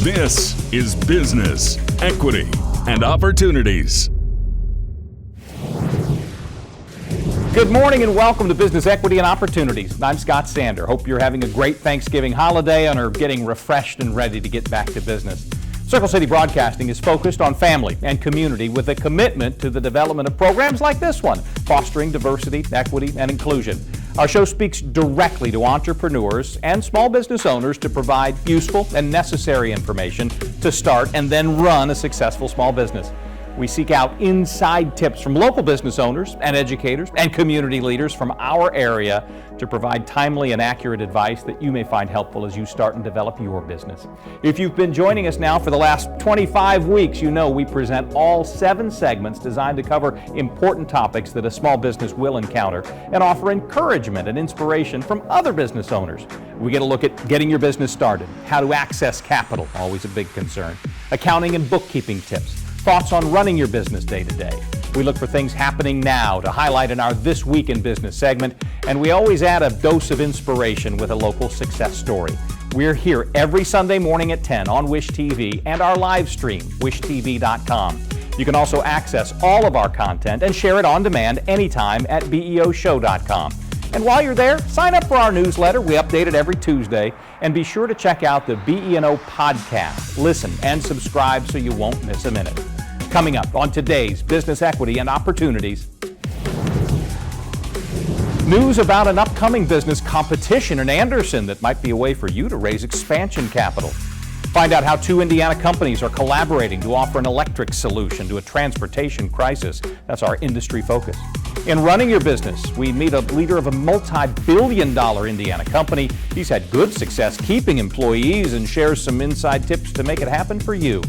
This is Business, Equity, and Opportunities. Good morning and welcome to Business, Equity, and Opportunities. I'm Scott Sander. Hope you're having a great Thanksgiving holiday and are getting refreshed and ready to get back to business. Circle City Broadcasting is focused on family and community with a commitment to the development of programs like this one, fostering diversity, equity, and inclusion. Our show speaks directly to entrepreneurs and small business owners to provide useful and necessary information to start and then run a successful small business. We seek out inside tips from local business owners and educators and community leaders from our area to provide timely and accurate advice that you may find helpful as you start and develop your business. If you've been joining us now for the last 25 weeks, you know we present all 7 segments designed to cover important topics that a small business will encounter and offer encouragement and inspiration from other business owners. We get a look at getting your business started, how to access capital, always a big concern, accounting and bookkeeping tips, thoughts on running your business day to day. We look for things happening now to highlight in our This Week in Business segment, and we always add a dose of inspiration with a local success story. We're here every Sunday morning at 10 on Wish TV and our live stream, wishtv.com. You can also access all of our content and share it on demand anytime at BE&O And while you're there, sign up for our newsletter. We update it every Tuesday. And be sure to check out the BE&O podcast. Listen and subscribe so you won't miss a minute. Coming up on today's Business, Equity, and Opportunities. News about an upcoming business competition in Anderson that might be a way for you to raise expansion capital. Find out how 2 Indiana companies are collaborating to offer an electric solution to a transportation crisis. That's our industry focus. In running your business, we meet a leader of a multi-billion-dollar Indiana company. He's had good success keeping employees and shares some inside tips to make it happen for you.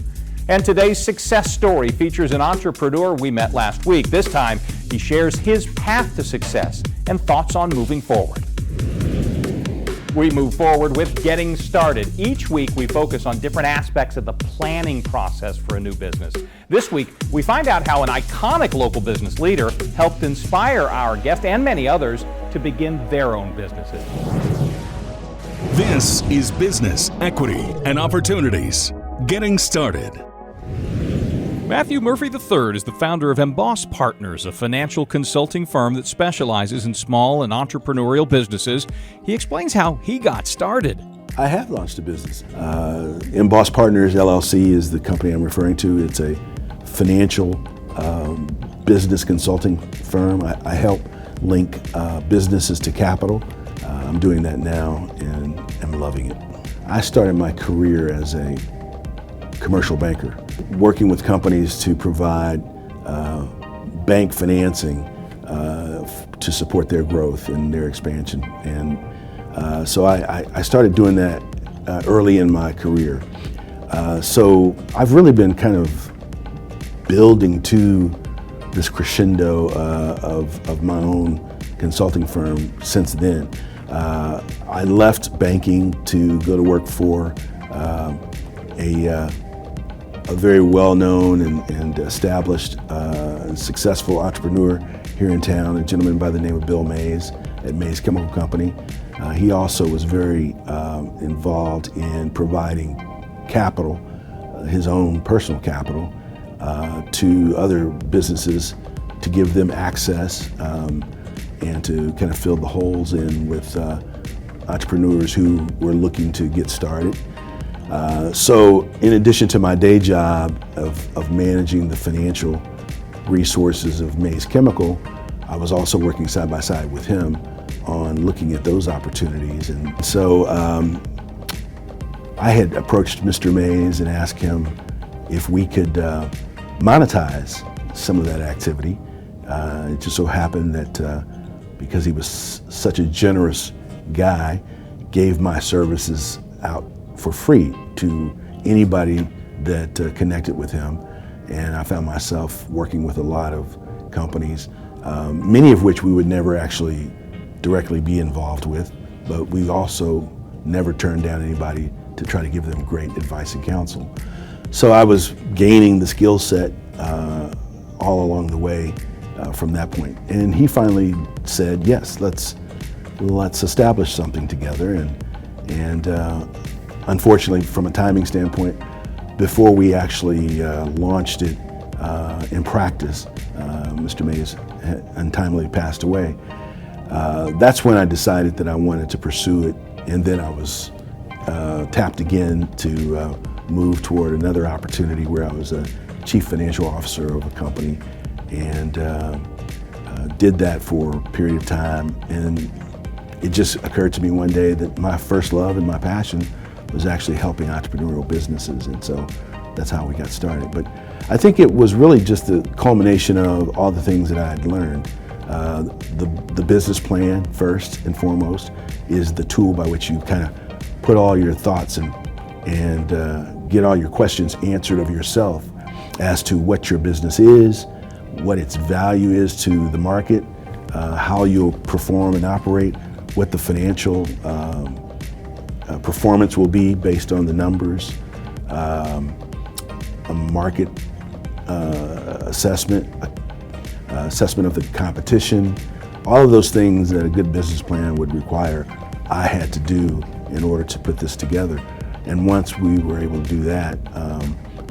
And today's success story features an entrepreneur we met last week. This time, he shares his path to success and thoughts on moving forward. We move forward with Getting Started. Each week, we focus on different aspects of the planning process for a new business. This week, we find out how an iconic local business leader helped inspire our guest and many others to begin their own businesses. This is Business, Equity, and Opportunities. Getting Started. Matthew Murphy III is the founder of Emboss Partners, a financial consulting firm that specializes in small and entrepreneurial businesses. He explains how he got started. I have launched a business. Emboss Partners, LLC is the company I'm referring to. It's a financial business consulting firm. I help link businesses to capital. I'm doing that now and I'm loving it. I started my career as a commercial banker, working with companies to provide bank financing to support their growth and their expansion. And so I started doing that early in my career. So I've really been kind of building to this crescendo of my own consulting firm since then. I left banking to go to work for a very well-known and established successful entrepreneur here in town, a gentleman by the name of Bill Mays at Mays Chemical Company. He also was very involved in providing capital, his own personal capital, to other businesses to give them access and to kind of fill the holes in with entrepreneurs who were looking to get started. So in addition to my day job of managing the financial resources of Mays Chemical, I was also working side by side with him on looking at those opportunities. And so I had approached Mr. Mays and asked him if we could monetize some of that activity. It just so happened that because he was such a generous guy, gave my services out for free to anybody that connected with him. And I found myself working with a lot of companies, many of which we would never actually directly be involved with, but we also never turned down anybody to try to give them great advice and counsel. So I was gaining the skill set all along the way from that point. And he finally said, yes, let's establish something together. And unfortunately, from a timing standpoint, before we actually launched it in practice, Mr. Mays had untimely passed away. That's when I decided that I wanted to pursue it, and then I was tapped again to move toward another opportunity where I was a chief financial officer of a company, and did that for a period of time. And it just occurred to me one day that my first love and my passion was actually helping entrepreneurial businesses, and so that's how we got started. But I think it was really just the culmination of all the things that I had learned. The business plan, first and foremost, is the tool by which you kind of put all your thoughts and get all your questions answered of yourself as to what your business is, what its value is to the market, how you'll perform and operate, what the financial performance will be based on the numbers, a market assessment, assessment of the competition, all of those things that a good business plan would require, I had to do in order to put this together. And once we were able to do that,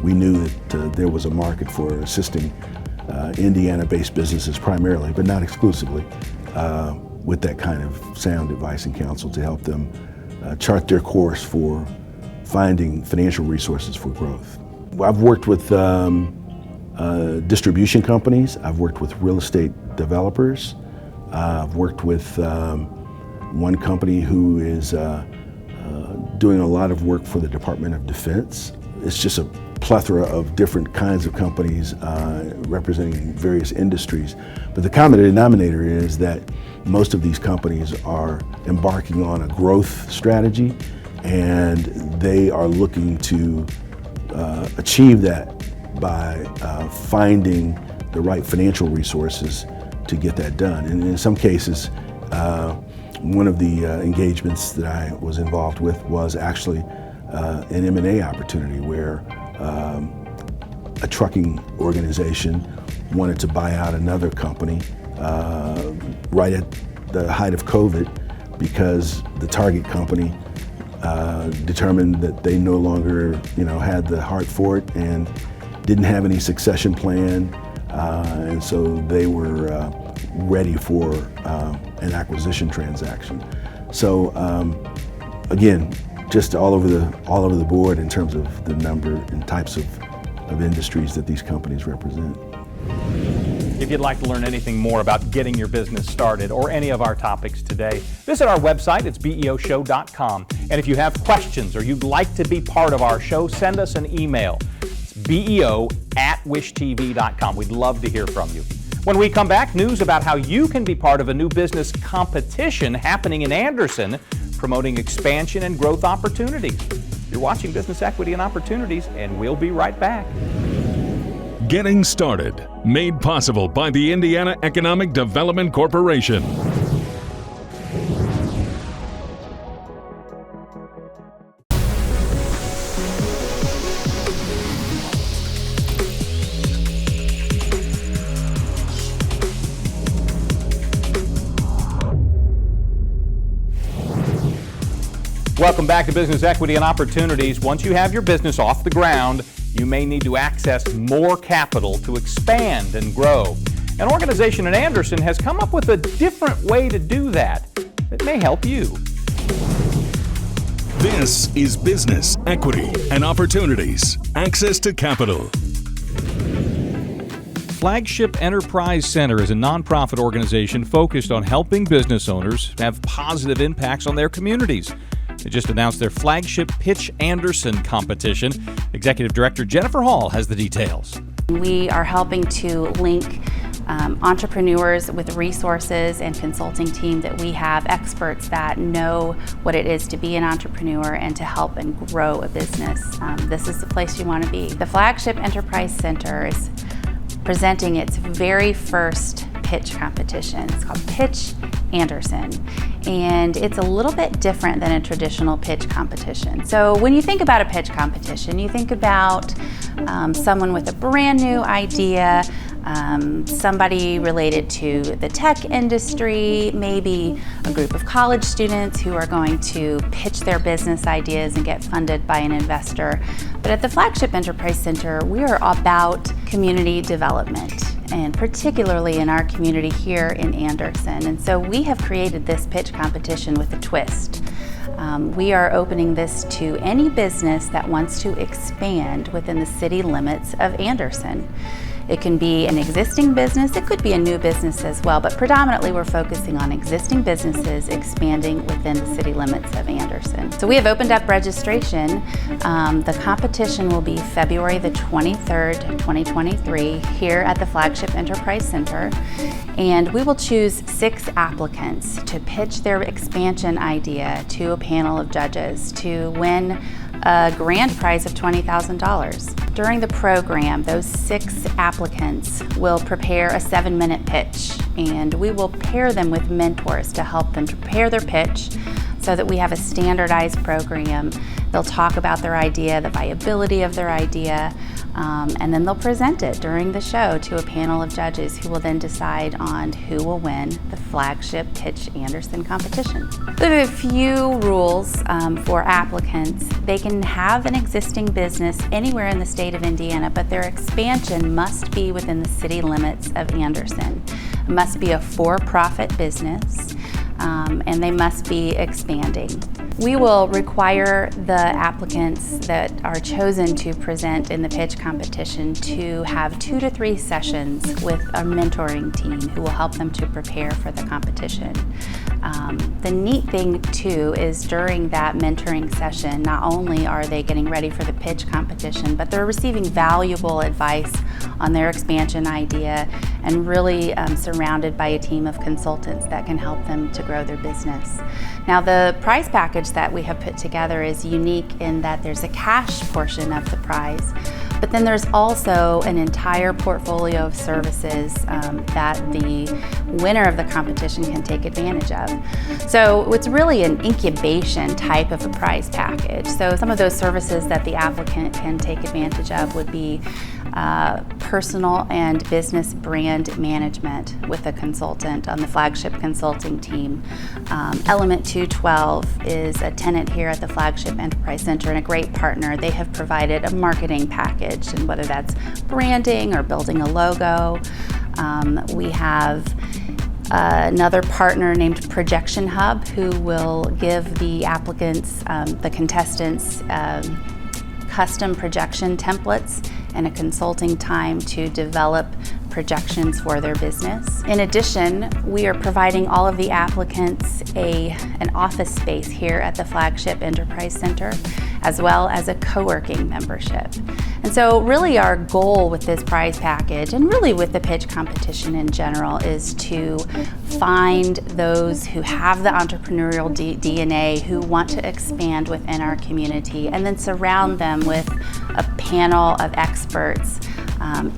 we knew that there was a market for assisting Indiana-based businesses primarily, but not exclusively, with that kind of sound advice and counsel to help them chart their course for finding financial resources for growth. I've worked with distribution companies. I've worked with real estate developers. I've worked with one company who is doing a lot of work for the Department of Defense. It's just a plethora of different kinds of companies representing various industries. But the common denominator is that most of these companies are embarking on a growth strategy, and they are looking to achieve that by finding the right financial resources to get that done. And in some cases, one of the engagements that I was involved with was actually an M&A opportunity where a trucking organization wanted to buy out another company right at the height of COVID, because the target company determined that they no longer, had the heart for it and didn't have any succession plan, and so they were ready for an acquisition transaction. So again, just all over the board in terms of the number and types of industries that these companies represent. If you'd like to learn anything more about getting your business started or any of our topics today, visit our website. It's beoshow.com. And if you have questions or you'd like to be part of our show, send us an email. It's beo@wishtv.com. We'd love to hear from you. When we come back, news about how you can be part of a new business competition happening in Anderson, promoting expansion and growth opportunities. You're watching Business Equity and Opportunities, and we'll be right back. Getting Started, made possible by the Indiana Economic Development Corporation. Welcome back to Business Equity and Opportunities. Once you have your business off the ground, you may need to access more capital to expand and grow. An organization in Anderson has come up with a different way to do that. It may help you. This is Business Equity and Opportunities. Access to capital. Flagship Enterprise Center is a nonprofit organization focused on helping business owners have positive impacts on their communities. They just announced their Flagship Pitch Anderson competition. Executive Director Jennifer Hall has the details. We are helping to link entrepreneurs with resources and consulting team that we have, experts that know what it is to be an entrepreneur and to help and grow a business. This is the place you want to be. The Flagship Enterprise Center is presenting its very first pitch competition. It's called Pitch Anderson, and it's a little bit different than a traditional pitch competition. So when you think about a pitch competition, you think about someone with a brand new idea, somebody related to the tech industry, maybe a group of college students who are going to pitch their business ideas and get funded by an investor. But at the Flagship Enterprise Center, we are about community development, and particularly in our community here in Anderson. And so we have created this pitch competition with a twist. We are opening this to any business that wants to expand within the city limits of Anderson. It can be an existing business, it could be a new business as well, but predominantly we're focusing on existing businesses expanding within the city limits of Anderson. So we have opened up registration. The competition will be February the 23rd, 2023 here at the Flagship Enterprise Center, and we will choose 6 applicants to pitch their expansion idea to a panel of judges to win a grand prize of $20,000. During the program, those 6 applicants will prepare a 7-minute pitch, and we will pair them with mentors to help them prepare their pitch so that we have a standardized program. They'll talk about their idea, the viability of their idea, and then they'll present it during the show to a panel of judges who will then decide on who will win the Flagship Pitch Anderson competition. There are a few rules for applicants. They can have an existing business anywhere in the state of Indiana, but their expansion must be within the city limits of Anderson. It must be a for-profit business, and they must be expanding. We will require the applicants that are chosen to present in the pitch competition to have 2 to 3 sessions with a mentoring team who will help them to prepare for the competition. The neat thing too is during that mentoring session, not only are they getting ready for the pitch competition, but they're receiving valuable advice on their expansion idea and really surrounded by a team of consultants that can help them to grow their business. Now, the prize package that we have put together is unique in that there's a cash portion of the prize, but then there's also an entire portfolio of services that the winner of the competition can take advantage of. So it's really an incubation type of a prize package. So some of those services that the applicant can take advantage of would be personal and business brand management with a consultant on the Flagship consulting team. Element 212 is a tenant here at the Flagship Enterprise Center and a great partner. They have provided a marketing package, and whether that's branding or building a logo. We have another partner named Projection Hub who will give the applicants, the contestants, custom projection templates and a consulting time to develop projections for their business. In addition, we are providing all of the applicants an office space here at the Flagship Enterprise Center, as well as a co-working membership. And so really our goal with this prize package, and really with the pitch competition in general, is to find those who have the entrepreneurial DNA, who want to expand within our community, and then surround them with a panel of experts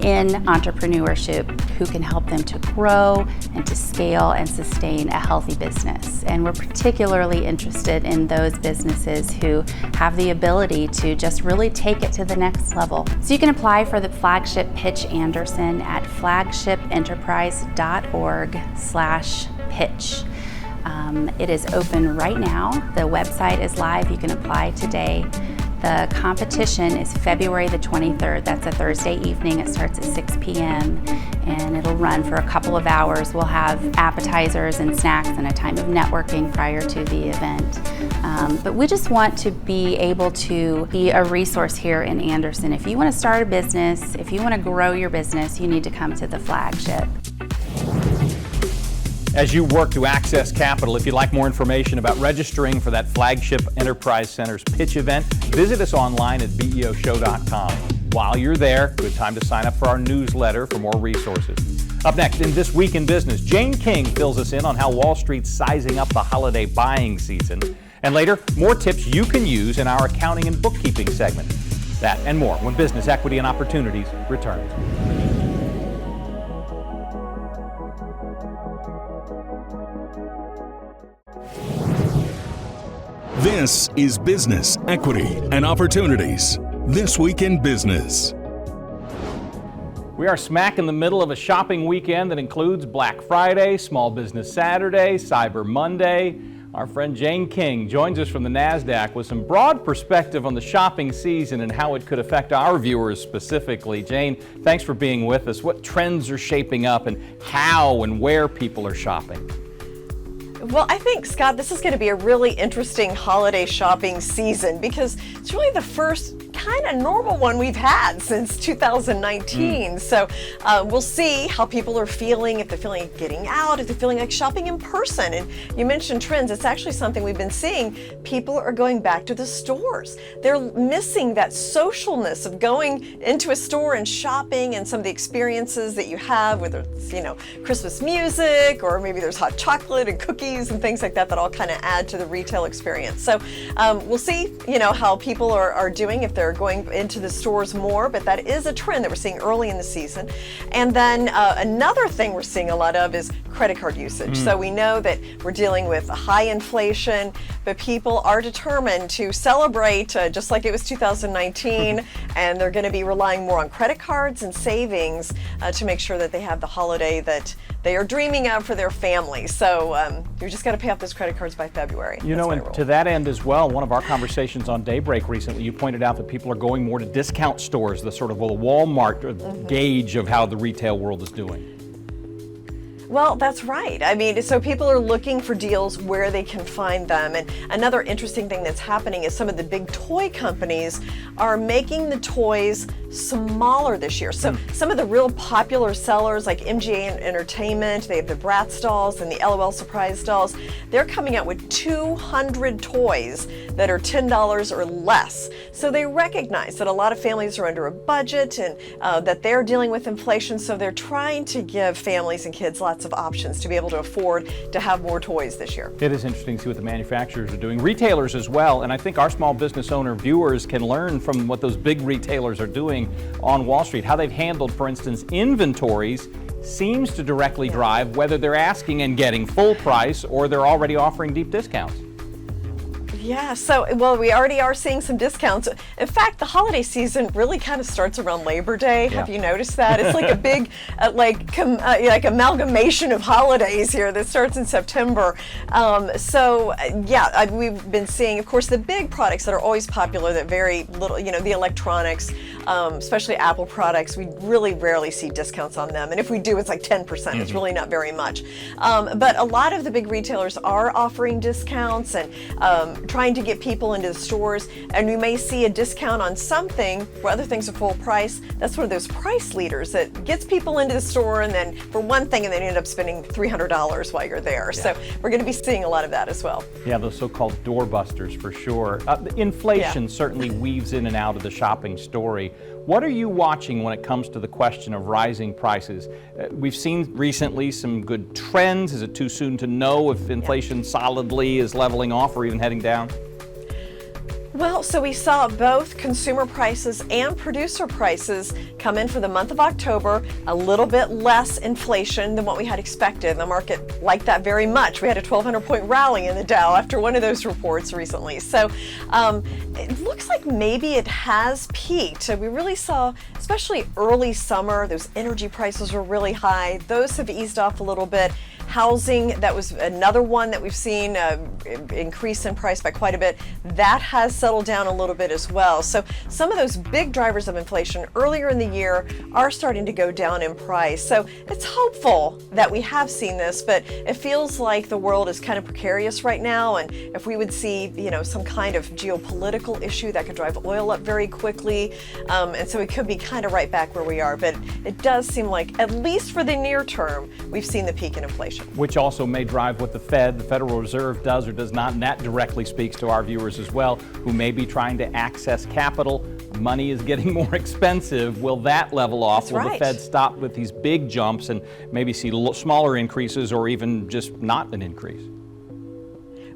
in entrepreneurship who can help them to grow and to scale and sustain a healthy business. And we're particularly interested in those businesses who have the ability to just really take it to the next level. So you can apply for the Flagship Pitch Anderson at flagshipenterprise.org/pitch. It is open right now. The website is live. You can apply today. The competition is February the 23rd. That's a Thursday evening. It starts at 6 p.m. and it'll run for a couple of hours. We'll have appetizers and snacks and a time of networking prior to the event. But we just want to be able to be a resource here in Anderson. If you want to start a business, if you want to grow your business, you need to come to the Flagship. As you work to access capital, if you'd like more information about registering for that Flagship Enterprise Center's pitch event, visit us online at BE&Oshow.com. While you're there, good time to sign up for our newsletter for more resources. Up next in This Week in Business, Jane King fills us in on how Wall Street's sizing up the holiday buying season. And later, more tips you can use in our accounting and bookkeeping segment. That and more when Business, Equity, and Opportunities returns. This is Business, Equity, and Opportunities. This Week in Business. We are smack in the middle of a shopping weekend that includes Black Friday, Small Business Saturday, Cyber Monday. Our friend Jane King joins us from the NASDAQ with some broad perspective on the shopping season and how it could affect our viewers specifically. Jane, thanks for being with us. What trends are shaping up and how and where people are shopping? Well, I think, Scott, this is going to be a really interesting holiday shopping season because it's really the first kind of normal one we've had since 2019. So we'll see how people are feeling, if they're feeling like getting out, if they're feeling like shopping in person. And you mentioned trends. It's actually something we've been seeing. People are going back to the stores. They're missing that socialness of going into a store and shopping and some of the experiences that you have, whether it's, Christmas music or maybe there's hot chocolate and cookies and things like that all kind of add to the retail experience. So we'll see, how people are doing if they're going into the stores more, but that is a trend that we're seeing early in the season. And then another thing we're seeing a lot of is credit card usage. So we know that we're dealing with high inflation, but people are determined to celebrate just like it was 2019, and they're going to be relying more on credit cards and savings to make sure that they have the holiday that they are dreaming of for their family. So you just got to pay off those credit cards by February. And to that end as well, one of our conversations on Daybreak recently, you pointed out that people are going more to discount stores, the sort of Walmart gauge of how the retail world is doing. Well, that's right. I mean, so people are looking for deals where they can find them. And another interesting thing that's happening is some of the big toy companies are making the toys smaller this year. So some of the real popular sellers like MGA Entertainment, they have the Bratz dolls and the LOL Surprise dolls. They're coming out with 200 toys that are $10 or less. So they recognize that a lot of families are under a budget and that they're dealing with inflation. So they're trying to give families and kids lots of options to be able to afford to have more toys this year. It is interesting to see what the manufacturers are doing, retailers as well, and I think our small business owner viewers can learn from what those big retailers are doing on Wall Street. How they've handled, for instance, inventories seems to directly drive whether they're asking and getting full price or they're already offering deep discounts. Yeah, well, we already are seeing some discounts. In fact, the holiday season really kind of starts around Labor Day. Yeah. Have you noticed that? It's like a big, like amalgamation of holidays here that starts in September. We've been seeing, of course, the big products that are always popular that very little, the electronics, especially Apple products, we really rarely see discounts on them. And if we do, it's like 10%. It's really not very much. But a lot of the big retailers are offering discounts and trying to get people into the stores, and we may see a discount on something where other things are full price. That's one of those price leaders that gets people into the store and then for one thing and then end up spending $300 while you're there. Yeah. So we're going to be seeing a lot of that as well. Yeah, those so-called doorbusters for sure. Inflation certainly weaves in and out of the shopping story. What are you watching when it comes to the question of rising prices? We've seen recently some good trends. Is it too soon to know if inflation solidly is leveling off or even heading down? Well, so we saw both consumer prices and producer prices come in for the month of October, a little bit less inflation than what we had expected. The market liked that very much. We had a 1,200-point rally in the Dow after one of those reports recently. So it looks like maybe it has peaked. So we really saw, especially early summer, those energy prices were really high. Those have eased off a little bit. Housing, that was another one that we've seen increase in price by quite a bit. That has settled down a little bit as well. So some of those big drivers of inflation earlier in the year are starting to go down in price. So it's hopeful that we have seen this, but it feels like the world is kind of precarious right now. And if we would see, some kind of geopolitical issue that could drive oil up very quickly, and so we could be kind of right back where we are. But it does seem like, at least for the near term, we've seen the peak in inflation. Which also may drive what the Federal Reserve does or does not, and that directly speaks to our viewers as well, who may be trying to access capital. Money is getting more expensive. Will that level off? That's Will right. the Fed stop with these big jumps and maybe see smaller increases or even just not an increase?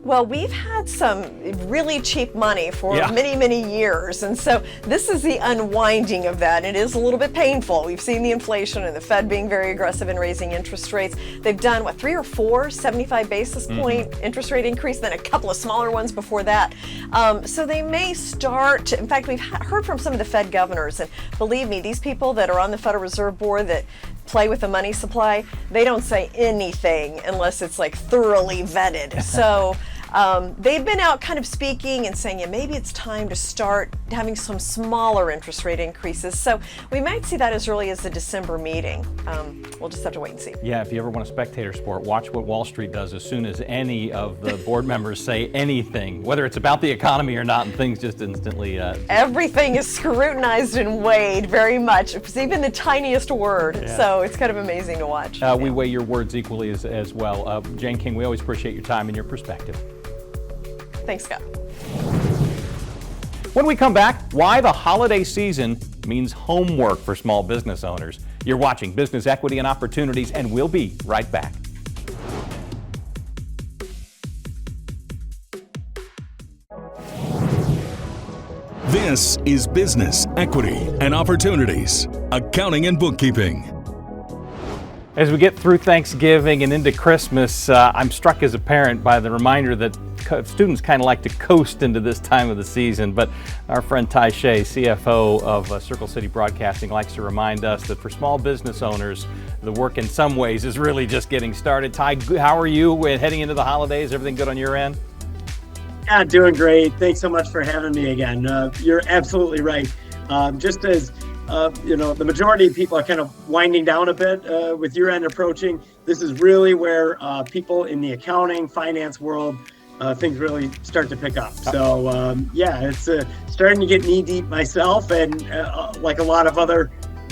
Well, we've had some really cheap money for Yeah. many, many years. And so this is the unwinding of that. It is a little bit painful. We've seen the inflation and the Fed being very aggressive in raising interest rates. They've done, 3 or 4 75 basis point interest rate increase, then a couple of smaller ones before that. So they may start, in fact, we've heard from some of the Fed governors, and believe me, these people that are on the Federal Reserve Board that play with the money supply, they don't say anything unless it's like thoroughly vetted. So they've been out kind of speaking and saying, yeah, maybe it's time to start having some smaller interest rate increases. So we might see that as early as the December meeting. We'll just have to wait and see. Yeah, if you ever want a spectator sport, watch what Wall Street does as soon as any of the board members say anything, whether it's about the economy or not, and things just instantly... Everything is scrutinized and weighed very much, it's even the tiniest word. Yeah. So it's kind of amazing to watch. We weigh your words equally as well. Jane King, we always appreciate your time and your perspective. Thanks, Scott. When we come back, why the holiday season means homework for small business owners. You're watching Business Equity and Opportunities, and we'll be right back. This is Business Equity and Opportunities, Accounting and Bookkeeping. As we get through Thanksgiving and into Christmas, I'm struck as a parent by the reminder that students kind of like to coast into this time of the season, but our friend Shea, CFO of Circle City Broadcasting, likes to remind us that for small business owners, the work in some ways is really just getting started. Ty, how are you heading into the holidays? Everything good on your end? Yeah, doing great. Thanks so much for having me again. You're absolutely right. Just as the majority of people are kind of winding down a bit with year end approaching, this is really where people in the accounting, finance world, things really start to pick up. So it's starting to get knee deep myself and like a lot of other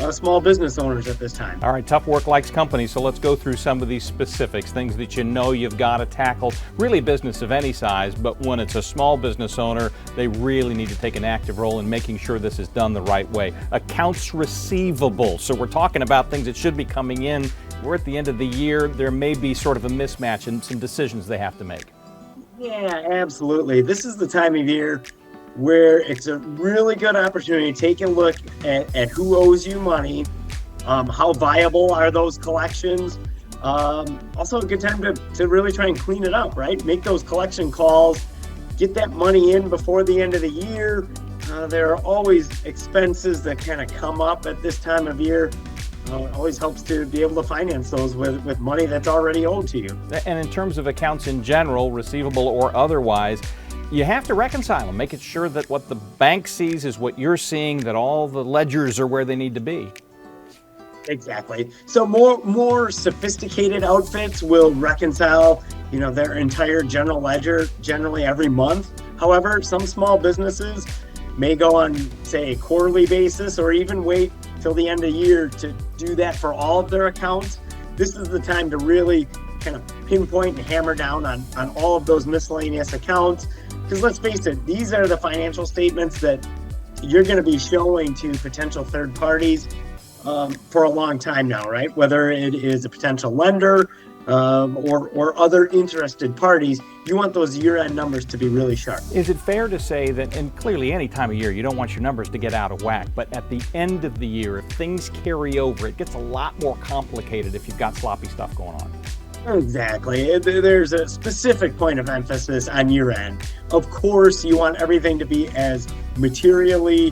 small business owners at this time. All right, tough work likes company, so let's go through some of these specifics, things that you know you've got to tackle. Really business of any size, but when it's a small business owner, they really need to take an active role in making sure this is done the right way. Accounts receivable, so we're talking about things that should be coming in. We're at the end of the year, there may be sort of a mismatch in some decisions they have to make. Yeah, absolutely. This is the time of year where it's a really good opportunity to take a look at who owes you money, how viable are those collections. Also a good time to really try and clean it up, right? Make those collection calls, get that money in before the end of the year. There are always expenses that kind of come up at this time of year. It always helps to be able to finance those with money that's already owed to you. And in terms of accounts in general, receivable or otherwise, you have to reconcile them, making sure that what the bank sees is what you're seeing, that all the ledgers are where they need to be. Exactly. So more sophisticated outfits will reconcile, their entire general ledger generally every month. However, some small businesses may go on, say, a quarterly basis or even wait till the end of the year to do that for all of their accounts. This is the time to really kind of pinpoint and hammer down on all of those miscellaneous accounts. Because let's face it, these are the financial statements that you're going to be showing to potential third parties for a long time now, right? Whether it is a potential lender or other interested parties, you want those year-end numbers to be really sharp. Is it fair to say that, and clearly any time of year, you don't want your numbers to get out of whack, but at the end of the year, if things carry over, it gets a lot more complicated if you've got sloppy stuff going on? Exactly. There's a specific point of emphasis on year-end. Of course, you want everything to be as materially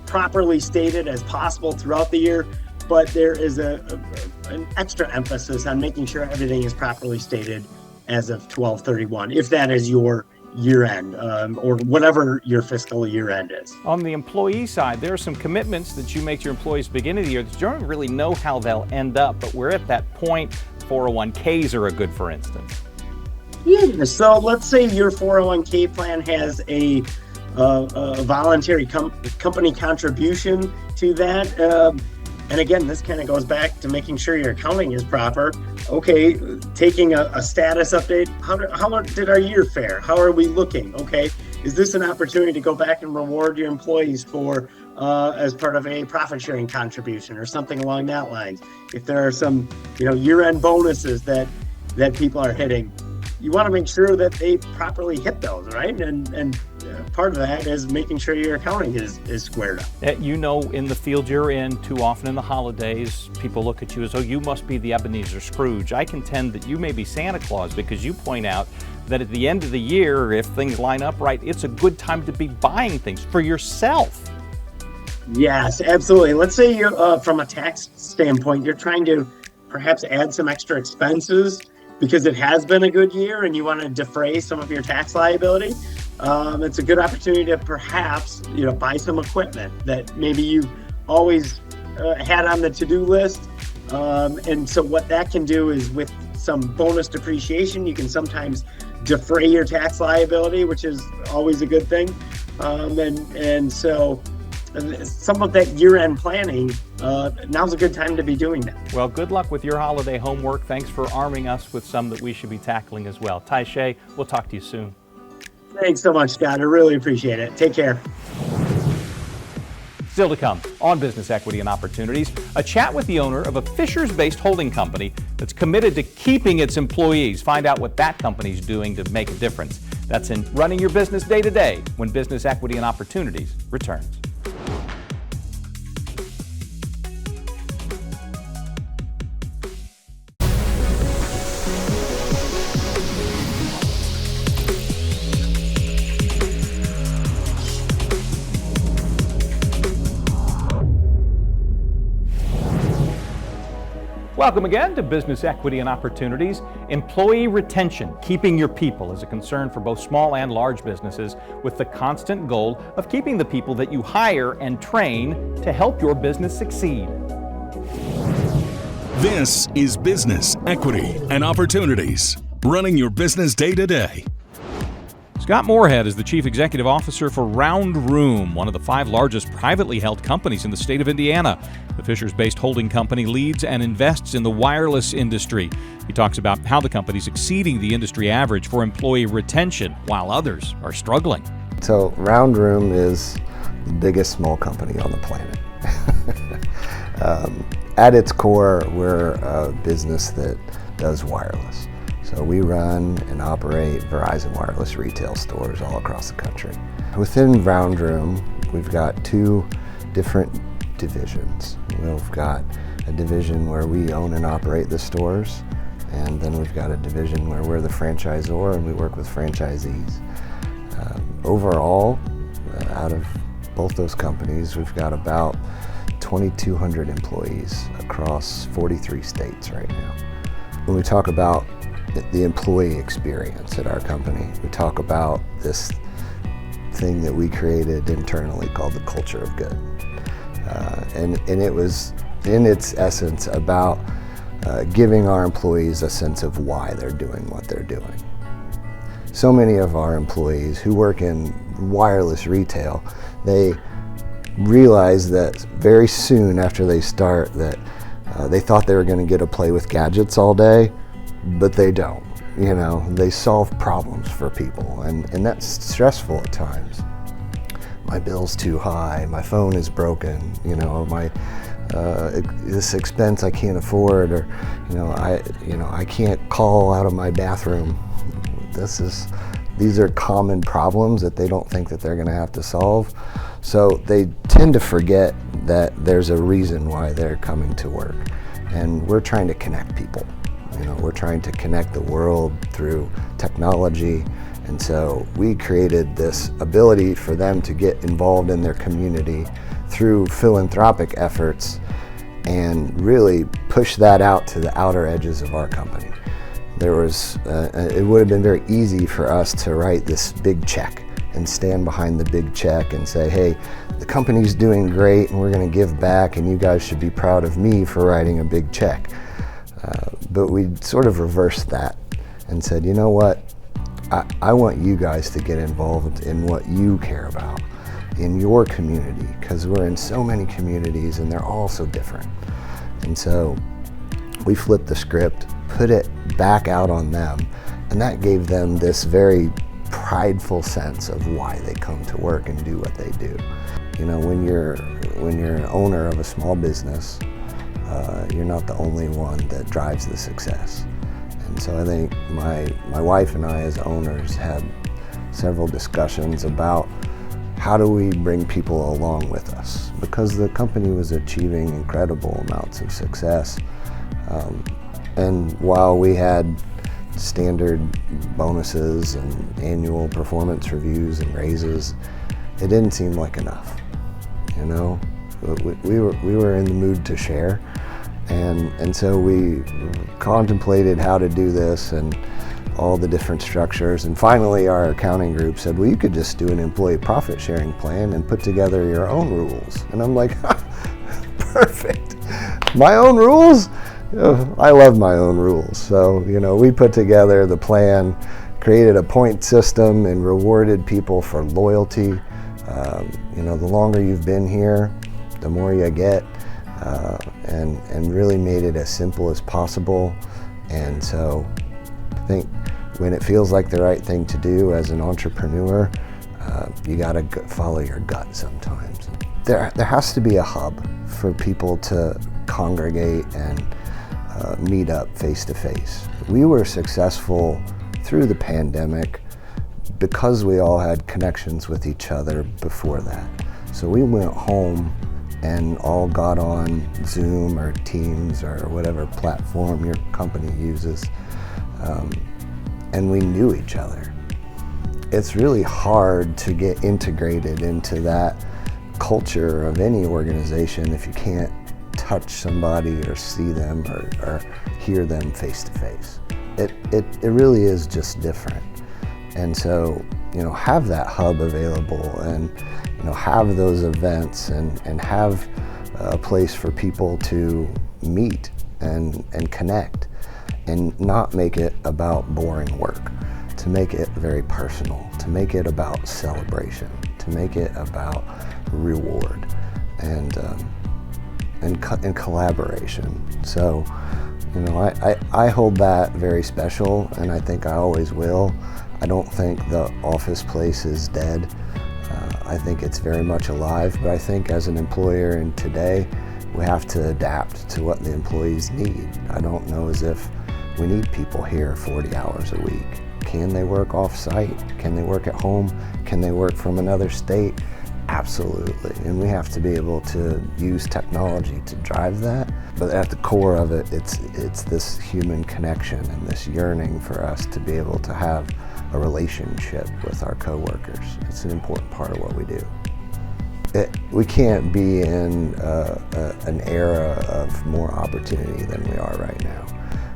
properly stated as possible throughout the year, but there is an extra emphasis on making sure everything is properly stated as of 12/31, if that is your year-end or whatever your fiscal year-end is. On the employee side, there are some commitments that you make to your employees at the beginning of the year that you don't really know how they'll end up, but we're at that point. 401ks are a good, for instance. Yeah, so let's say your 401k plan has a voluntary company contribution to that. And again, this kind of goes back to making sure your accounting is proper. Okay, taking a status update. How did our year fare? How are we looking? Okay, is this an opportunity to go back and reward your employees for as part of a profit sharing contribution or something along that lines? If there are some, year-end bonuses that people are hitting, you want to make sure that they properly hit those, right? And part of that is making sure your accounting is squared up. You know, in the field you're in, too often in the holidays, people look at you as, oh, you must be the Ebenezer Scrooge. I contend that you may be Santa Claus, because you point out that at the end of the year, if things line up right, it's a good time to be buying things for yourself. Yes, absolutely. Let's say you're, from a tax standpoint, you're trying to perhaps add some extra expenses because it has been a good year and you want to defray some of your tax liability. It's a good opportunity to perhaps, buy some equipment that maybe you always had on the to-do list. And so what that can do is, with some bonus depreciation, you can sometimes defray your tax liability, which is always a good thing. And so some of that year-end planning, now's a good time to be doing that. Well, good luck with your holiday homework. Thanks for arming us with some that we should be tackling as well. Ty Shea, we'll talk to you soon. Thanks so much, Scott. I really appreciate it. Take care. Still to come on Business Equity and Opportunities, a chat with the owner of a Fishers-based holding company that's committed to keeping its employees. Find out what that company's doing to make a difference. That's in Running Your Business Day to Day, when Business Equity and Opportunities returns. Welcome again to Business Equity and Opportunities. Employee retention, keeping your people, is a concern for both small and large businesses, with the constant goal of keeping the people that you hire and train to help your business succeed. This is Business Equity and Opportunities, running your business day to day. Scott Moorhead is the Chief Executive Officer for Round Room, one of the 5 largest privately held companies in the state of Indiana. The Fishers-based holding company leads and invests in the wireless industry. He talks about how the company's exceeding the industry average for employee retention, while others are struggling. So Round Room is the biggest small company on the planet. At its core, we're a business that does wireless. So we run and operate Verizon wireless retail stores all across the country. Within Round Room, we've got 2 different divisions. We've got a division where we own and operate the stores, and then we've got a division where we're the franchisor and we work with franchisees. Overall, out of both those companies, we've got about 2,200 employees across 43 states right now. When we talk about the employee experience at our company, we talk about this thing that we created internally called the culture of good. And it was, in its essence, about giving our employees a sense of why they're doing what they're doing. So many of our employees who work in wireless retail, they realize that very soon after they start that they thought they were going to get to play with gadgets all day, but they don't. They solve problems for people, and that's stressful at times. My bill's too high, my phone is broken, this expense I can't afford, or I can't call out of my bathroom. These are common problems that they don't think that they're going to have to solve. So they tend to forget that there's a reason why they're coming to work, and we're trying to connect people. We're trying to connect the world through technology, and so we created this ability for them to get involved in their community through philanthropic efforts and really push that out to the outer edges of our company. It would have been very easy for us to write this big check and stand behind the big check and say, hey, the company's doing great and we're going to give back and you guys should be proud of me for writing a big check. But we sort of reversed that and said, you know what, I want you guys to get involved in what you care about in your community, because we're in so many communities and they're all so different. And so we flipped the script, put it back out on them, and that gave them this very prideful sense of why they come to work and do what they do. When you're an owner of a small business, you're not the only one that drives the success. And so I think my wife and I as owners had several discussions about how do we bring people along with us, because the company was achieving incredible amounts of success. And while we had standard bonuses and annual performance reviews and raises, it didn't seem like enough. You know, we were in the mood to share, and so we contemplated how to do this and all the different structures. And finally, our accounting group said, well, you could just do an employee profit sharing plan and put together your own rules. And I'm like, perfect. My own rules? I love my own rules. So, we put together the plan, created a point system, and rewarded people for loyalty. The longer you've been here, the more you get, and really made it as simple as possible. And so I think when it feels like the right thing to do as an entrepreneur, you gotta follow your gut sometimes. There has to be a hub for people to congregate and meet up face to face. We were successful through the pandemic because we all had connections with each other before that. So we went home and all got on Zoom or Teams or whatever platform your company uses, and we knew each other. It's really hard to get integrated into that culture of any organization if you can't touch somebody or see them or hear them face to face. It really is just different. And so, have that hub available and, have those events and have a place for people to meet and connect, and not make it about boring work, to make it very personal, to make it about celebration, to make it about reward and collaboration. So, I hold that very special, and I think I always will. I don't think the office place is dead. I think it's very much alive, but I think as an employer in today, we have to adapt to what the employees need. I don't know as if we need people here 40 hours a week. Can they work off-site? Can they work at home? Can they work from another state? Absolutely, and we have to be able to use technology to drive that. But at the core of it, it's this human connection and this yearning for us to be able to have a relationship with our coworkers. It's an important part of what we do. We can't be in an era of more opportunity than we are right now.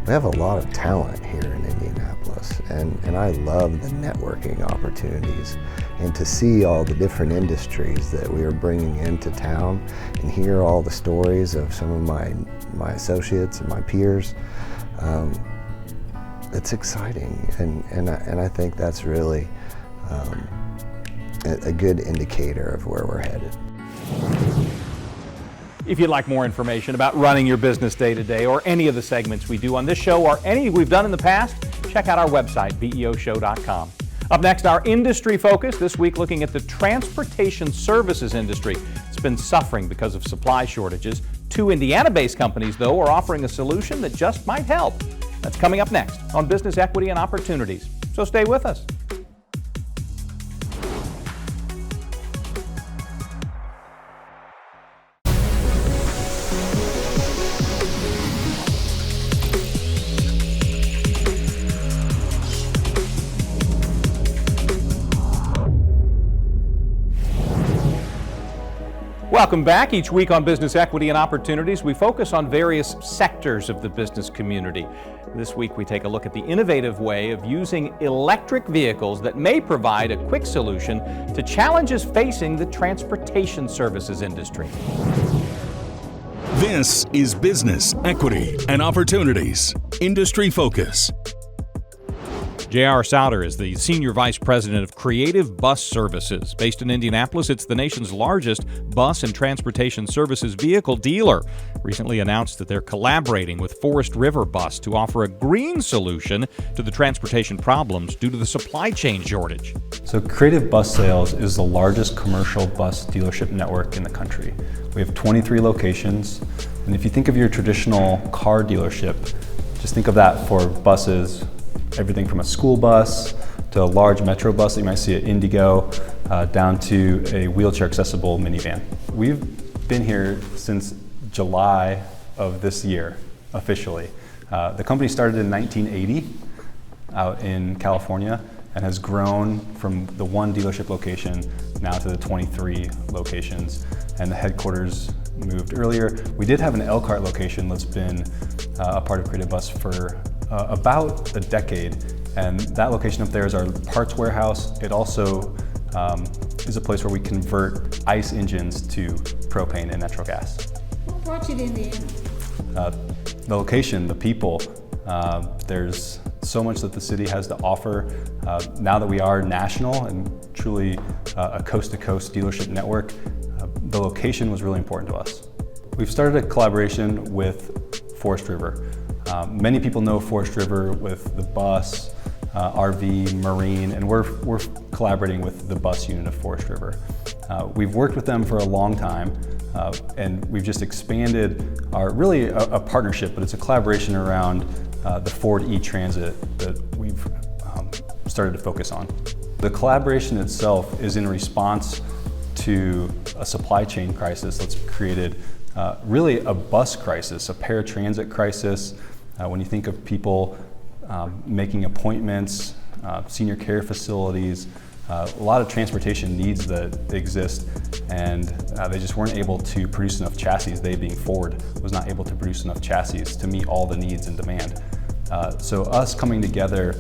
We have a lot of talent here in Indianapolis, and I love the networking opportunities, and to see all the different industries that we are bringing into town and hear all the stories of some of my associates and my peers. It's exciting, and I think that's really a good indicator of where we're headed. If you'd like more information about running your business day to day, or any of the segments we do on this show or any we've done in the past, check out our website, beoshow.com. Up next, our industry focus, this week looking at the transportation services industry. It's been suffering because of supply shortages. 2 Indiana-based companies, though, are offering a solution that just might help. That's coming up next on Business Equity and Opportunities. So stay with us. Welcome back. Each week on Business Equity and Opportunities, we focus on various sectors of the business community. This week, we take a look at the innovative way of using electric vehicles that may provide a quick solution to challenges facing the transportation services industry. This is Business Equity and Opportunities, Industry Focus. J.R. Souter is the Senior Vice President of Creative Bus Services. Based in Indianapolis, it's the nation's largest bus and transportation services vehicle dealer. Recently announced that they're collaborating with Forest River Bus to offer a green solution to the transportation problems due to the supply chain shortage. So Creative Bus Sales is the largest commercial bus dealership network in the country. We have 23 locations, and if you think of your traditional car dealership, Just think of that for buses, everything from a school bus to a large metro bus that you might see at Indigo, down to a wheelchair accessible minivan. We've been here since July of this year, officially. The company started in 1980 out in California and has grown from the one dealership location now to the 23 locations, and the headquarters moved earlier. We did have an Elkhart location that's been a part of Creative Bus for about a decade, and that location up there is our parts warehouse. It also is a place where we convert ICE engines to propane and natural gas. What brought you to Indiana? The location, the people, there's so much that the city has to offer. Now that we are national and truly a coast-to-coast dealership network, the location was really important to us. We've started a collaboration with Forest River. Many people know Forest River with the bus, RV, marine, and we're collaborating with the bus unit of Forest River. We've worked with them for a long time, and we've just expanded our really a partnership, but it's a collaboration around the Ford E-Transit that we've started to focus on. The collaboration itself is in response to a supply chain crisis that's created really a bus crisis, a paratransit crisis. When you think of people making appointments, senior care facilities, a lot of transportation needs that exist, and they just weren't able to produce enough chassis. They, being Ford, was not able to produce enough chassis to meet all the needs and demand. So us coming together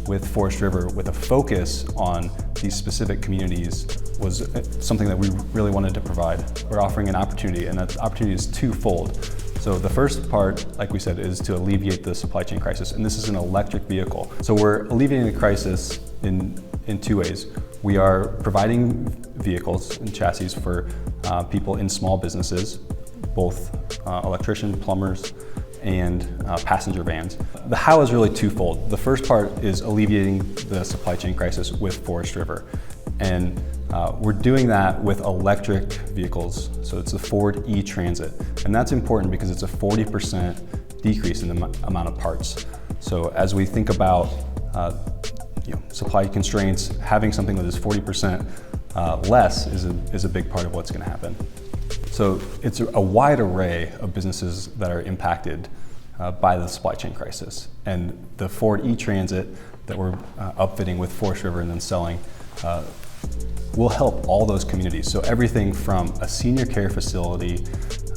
with Forest River with a focus on these specific communities was something that we really wanted to provide. We're offering an opportunity, and that opportunity is twofold. So the first part, like we said, is to alleviate the supply chain crisis, and this is an electric vehicle. So we're alleviating the crisis in two ways. We are providing vehicles and chassis for people in small businesses, both electricians, plumbers, and passenger vans. The how is really twofold. The first part is alleviating the supply chain crisis with Forest River. And we're doing that with electric vehicles. So it's the Ford E-Transit. And that's important because it's a 40% decrease in the amount of parts. So as we think about supply constraints, having something that is 40% less is a big part of what's going to happen. So it's a wide array of businesses that are impacted by the supply chain crisis. And the Ford E-Transit that we're upfitting with Forest River and then selling will help all those communities. So everything from a senior care facility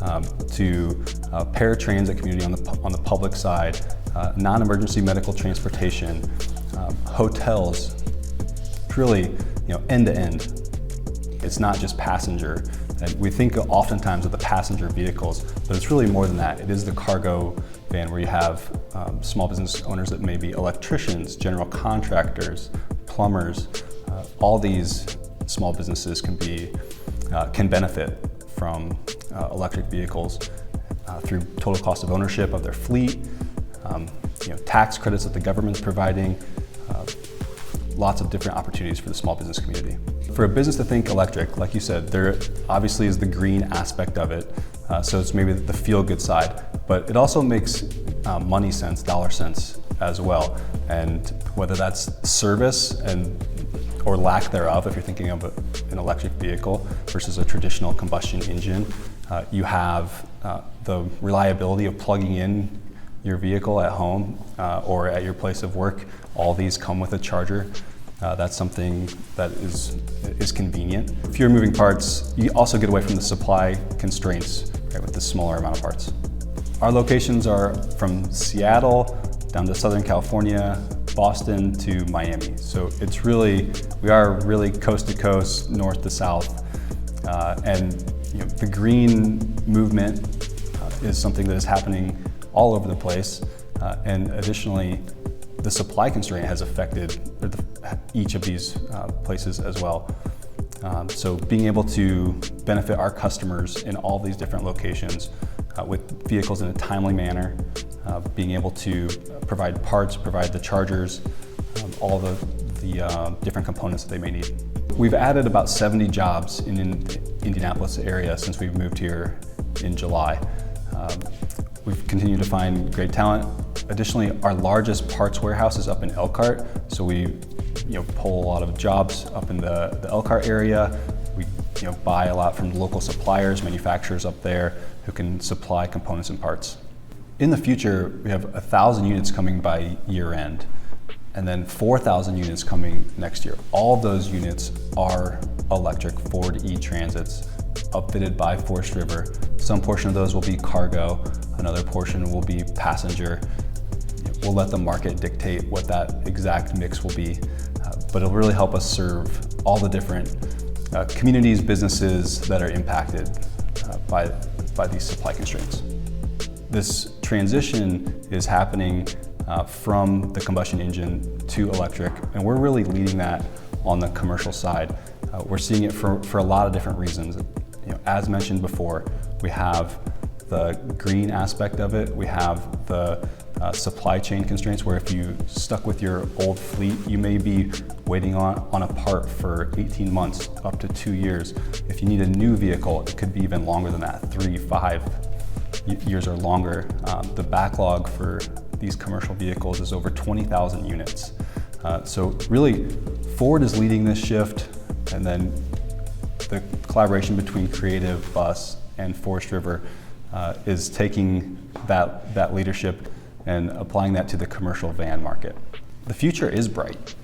to a paratransit community on the public side, non-emergency medical transportation, hotels, really end to end. It's not just passenger. And we think oftentimes of the passenger vehicles, but it's really more than that. It is the cargo van where you have small business owners that may be electricians, general contractors, plumbers. All these small businesses can benefit from electric vehicles through total cost of ownership of their fleet, tax credits that the government's providing, lots of different opportunities for the small business community. For a business to think electric, like you said, there obviously is the green aspect of it, so it's maybe the feel-good side, but it also makes money sense, dollar sense as well. And whether that's service or lack thereof, if you're thinking of an electric vehicle versus a traditional combustion engine, you have the reliability of plugging in your vehicle at home or at your place of work. All these come with a charger. That's something that is convenient. Fewer moving parts, you also get away from the supply constraints, right, with the smaller amount of parts. Our locations are from Seattle down to Southern California, Boston to Miami. So we are really coast to coast, north to south. And the green movement is something that is happening all over the place. And additionally, the supply constraint has affected each of these places as well. So being able to benefit our customers in all these different locations with vehicles in a timely manner, being able to provide parts, provide the chargers, all the different components that they may need. We've added about 70 jobs in the Indianapolis area since we've moved here in July. We've continued to find great talent. Additionally, our largest parts warehouse is up in Elkhart, so we pull a lot of jobs up in the Elkhart area. We buy a lot from local suppliers, manufacturers up there who can supply components and parts. In the future, we have 1,000 units coming by year end, and then 4,000 units coming next year. All of those units are electric Ford E-Transits, upfitted by Forest River. Some portion of those will be cargo, another portion will be passenger. We'll let the market dictate what that exact mix will be, but it'll really help us serve all the different communities, businesses that are impacted by these supply constraints. This transition is happening from the combustion engine to electric, and we're really leading that on the commercial side. We're seeing it for a lot of different reasons. As mentioned before, we have the green aspect of it. We have the supply chain constraints where if you stuck with your old fleet, you may be waiting on a part for 18 months, up to 2 years. If you need a new vehicle, it could be even longer than that, 3, 5 years or longer. The backlog for these commercial vehicles is over 20,000 units. So really, Ford is leading this shift, and then the collaboration between Creative, Bus, and Forest River is taking that leadership and applying that to the commercial van market. The future is bright.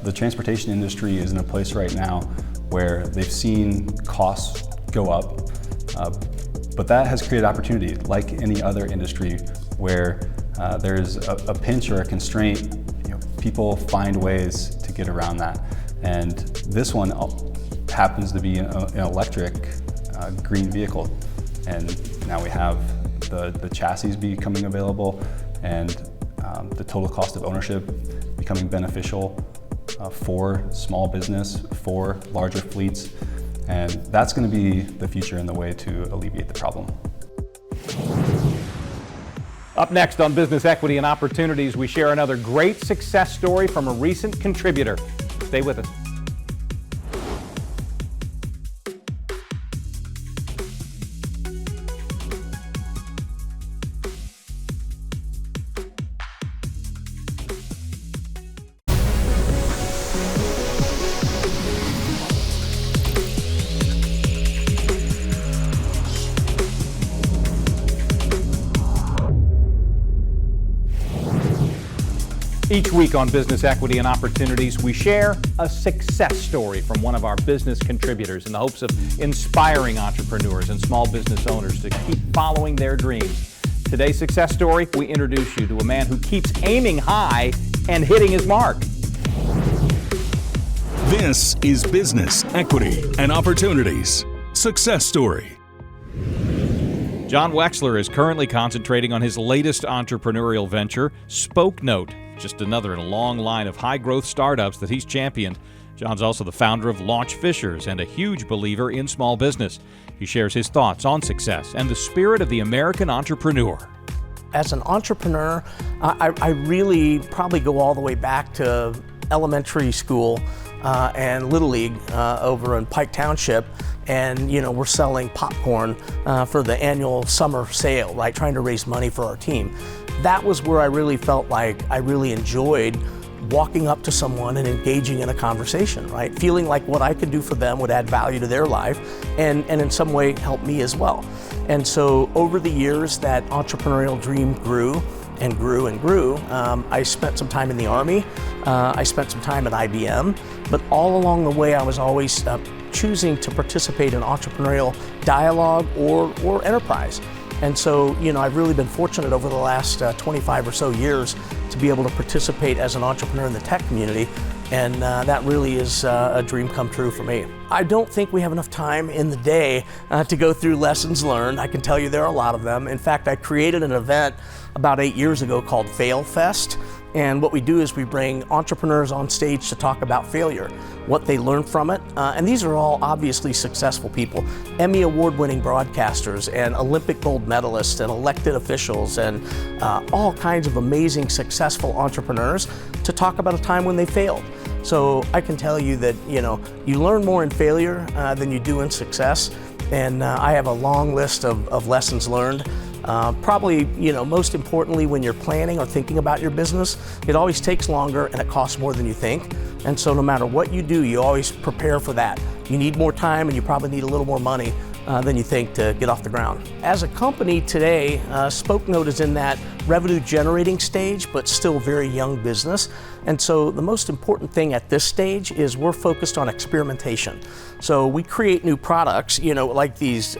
The transportation industry is in a place right now where they've seen costs go up, but that has created opportunity, like any other industry where there's a pinch or a constraint. People find ways to get around that, and this one happens to be an electric green vehicle, and now we have the chassis becoming available, and the total cost of ownership becoming beneficial for small business, for larger fleets, and that's going to be the future and the way to alleviate the problem. Up next on Business Equity and Opportunities, we share another great success story from a recent contributor. Stay with us. Each week on Business Equity and Opportunities, we share a success story from one of our business contributors in the hopes of inspiring entrepreneurs and small business owners to keep following their dreams. Today's success story, we introduce you to a man who keeps aiming high and hitting his mark. This is Business Equity and Opportunities Success Story. John Wexler is currently concentrating on his latest entrepreneurial venture, Spoke Note, just another in a long line of high-growth startups that he's championed. John's also the founder of Launch Fishers and a huge believer in small business. He shares his thoughts on success and the spirit of the American entrepreneur. As an entrepreneur, I really probably go all the way back to elementary school and Little League over in Pike Township. And we're selling popcorn for the annual summer sale, right? Trying to raise money for our team. That was where I really felt like I really enjoyed walking up to someone and engaging in a conversation, right? Feeling like what I could do for them would add value to their life and in some way help me as well. And so over the years, that entrepreneurial dream grew and grew and grew. I spent some time in the Army. I spent some time at IBM, but all along the way, I was always choosing to participate in entrepreneurial dialogue or enterprise. And so, I've really been fortunate over the last 25 or so years to be able to participate as an entrepreneur in the tech community, and that really is a dream come true for me. I don't think we have enough time in the day to go through lessons learned. I can tell you there are a lot of them. In fact, I created an event about 8 years ago called Fail Fest. And what we do is we bring entrepreneurs on stage to talk about failure, what they learned from it. And these are all obviously successful people, Emmy award-winning broadcasters and Olympic gold medalists and elected officials and all kinds of amazing successful entrepreneurs to talk about a time when they failed. So I can tell you that, you learn more in failure than you do in success. And I have a long list of lessons learned. Probably, most importantly, when you're planning or thinking about your business, it always takes longer and it costs more than you think. And so no matter what you do, you always prepare for that. You need more time and you probably need a little more money than you think to get off the ground. As a company today, SpokeNote is in that revenue generating stage, but still very young business. And so the most important thing at this stage is we're focused on experimentation. So we create new products, like these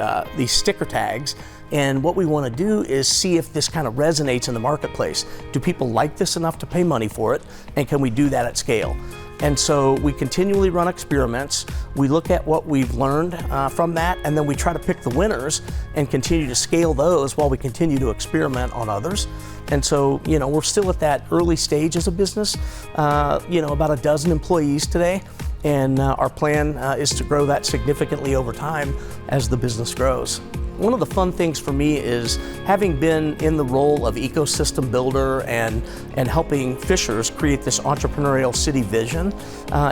sticker tags. And what we want to do is see if this kind of resonates in the marketplace. Do people like this enough to pay money for it? And can we do that at scale? And so we continually run experiments. We look at what we've learned from that, and then we try to pick the winners and continue to scale those while we continue to experiment on others. And so, we're still at that early stage as a business, about a dozen employees today. And our plan is to grow that significantly over time as the business grows. One of the fun things for me is having been in the role of ecosystem builder and helping Fishers create this entrepreneurial city vision,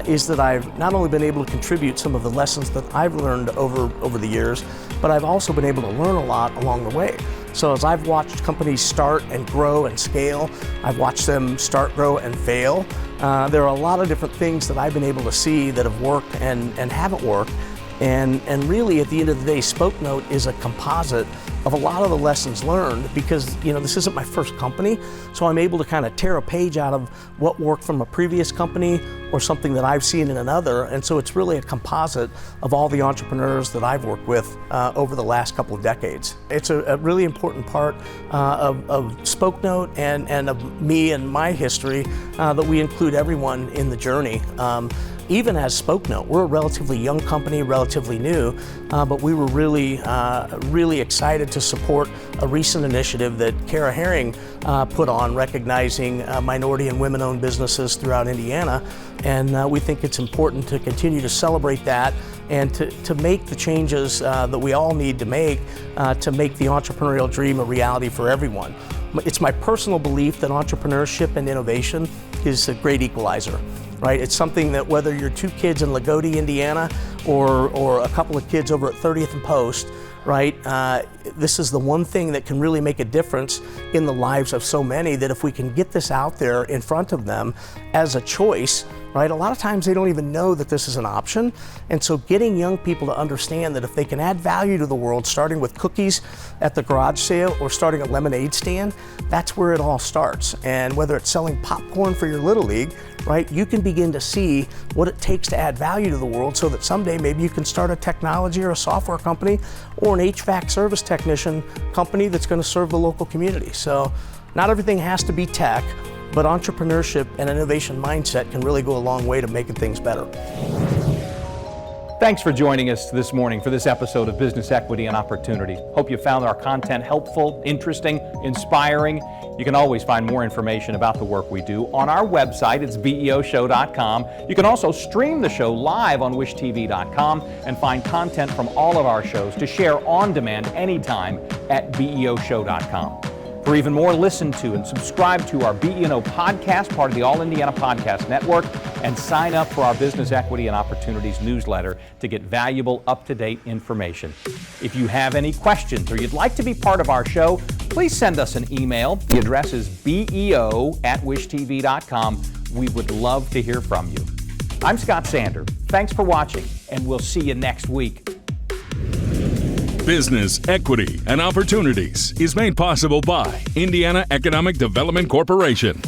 is that I've not only been able to contribute some of the lessons that I've learned over the years, but I've also been able to learn a lot along the way. So as I've watched companies start and grow and scale, I've watched them start, grow, and fail. There are a lot of different things that I've been able to see that have worked and haven't worked. And really, at the end of the day, SpokeNote is a composite of a lot of the lessons learned because, this isn't my first company, so I'm able to kind of tear a page out of what worked from a previous company or something that I've seen in another. And so it's really a composite of all the entrepreneurs that I've worked with over the last couple of decades. It's a really important part of SpokeNote and of me and my history that we include everyone in the journey. Even as SpokeNote, we're a relatively young company, relatively new, but we were really excited to support a recent initiative that Kara Herring put on, recognizing minority and women-owned businesses throughout Indiana. And we think it's important to continue to celebrate that and to make the changes that we all need to make the entrepreneurial dream a reality for everyone. It's my personal belief that entrepreneurship and innovation is a great equalizer. Right? It's something that whether you're 2 kids in Lagodi, Indiana, or a couple of kids over at 30th and Post, right? This is the one thing that can really make a difference in the lives of so many, that if we can get this out there in front of them as a choice, right? A lot of times they don't even know that this is an option. And so getting young people to understand that if they can add value to the world, starting with cookies at the garage sale or starting a lemonade stand, that's where it all starts. And whether it's selling popcorn for your Little League, right? You can begin to see what it takes to add value to the world so that someday maybe you can start a technology or a software company or an HVAC service technician company that's going to serve the local community. So not everything has to be tech, but entrepreneurship and innovation mindset can really go a long way to making things better. Thanks for joining us this morning for this episode of Business Equity and Opportunity. Hope you found our content helpful, interesting, inspiring. You can always find more information about the work we do on our website. It's beoshow.com. You can also stream the show live on wishtv.com and find content from all of our shows to share on demand anytime at beoshow.com. For even more, listen to and subscribe to our BE&O podcast, part of the All Indiana Podcast Network, and sign up for our Business Equity and Opportunities newsletter to get valuable, up-to-date information. If you have any questions or you'd like to be part of our show, please send us an email. The address is beo@wishtv.com. We would love to hear from you. I'm Scott Sander. Thanks for watching, and we'll see you next week. Business Equity and Opportunities is made possible by Indiana Economic Development Corporation.